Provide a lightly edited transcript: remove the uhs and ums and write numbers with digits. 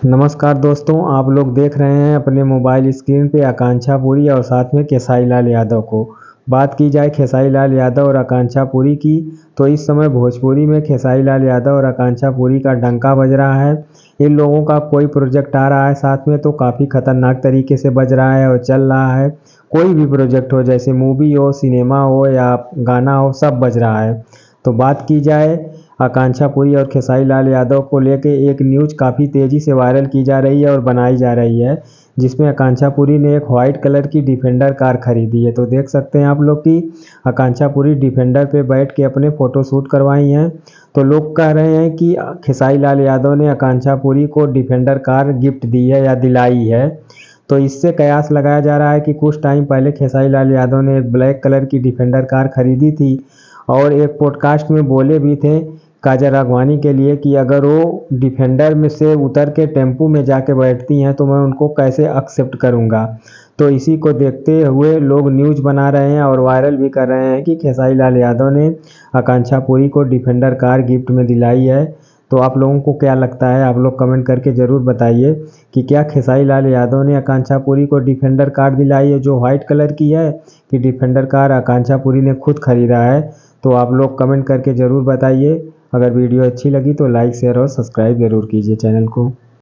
नमस्कार दोस्तों, आप लोग देख रहे हैं अपने मोबाइल स्क्रीन पे आकांक्षा पुरी और साथ में खेसारी लाल यादव को। बात की जाए खेसारी लाल यादव और आकांक्षा पुरी की, तो इस समय भोजपुरी में खेसारी लाल यादव और आकांक्षा पुरी का डंका बज रहा है। इन लोगों का कोई प्रोजेक्ट आ रहा है साथ में तो काफ़ी खतरनाक तरीके से बज रहा है और चल रहा है। कोई भी प्रोजेक्ट हो, जैसे मूवी हो, सिनेमा हो या गाना हो, सब बज रहा है। तो बात की जाए आकांक्षा पुरी और खेसारी लाल यादव को लेके, एक न्यूज़ काफ़ी तेज़ी से वायरल की जा रही है और बनाई जा रही है, जिसमें आकांक्षा पुरी ने एक वाइट कलर की डिफेंडर कार खरीदी है। तो देख सकते हैं आप लोग कि आकांक्षा पुरी डिफेंडर पे बैठ के अपने फ़ोटो शूट करवाई हैं। तो लोग कह रहे हैं कि खेसारी लाल यादव ने आकांक्षा पुरी को डिफेंडर कार गिफ्ट दी है या दिलाई है। तो इससे कयास लगाया जा रहा है कि कुछ टाइम पहले खेसारी लाल यादव ने एक ब्लैक कलर की डिफेंडर कार खरीदी थी और एक पॉडकास्ट में बोले भी थे काजल राघवानी के लिए कि अगर वो डिफेंडर में से उतर के टेम्पू में जाके बैठती हैं तो मैं उनको कैसे एक्सेप्ट करूंगा। तो इसी को देखते हुए लोग न्यूज़ बना रहे हैं और वायरल भी कर रहे हैं कि खेसारी लाल यादव ने आकांक्षा पुरी को डिफेंडर कार गिफ्ट में दिलाई है। तो आप लोगों को क्या लगता है, आप लोग कमेंट करके ज़रूर बताइए कि क्या खेसारी लाल यादव ने आकांक्षा पुरी को डिफेंडर कार दिलाई है जो वाइट कलर की है, कि डिफेंडर कार आकांक्षा पुरी ने खुद खरीदा है। तो आप लोग कमेंट करके ज़रूर बताइए। अगर वीडियो अच्छी लगी तो लाइक शेयर और सब्सक्राइब ज़रूर कीजिए चैनल को।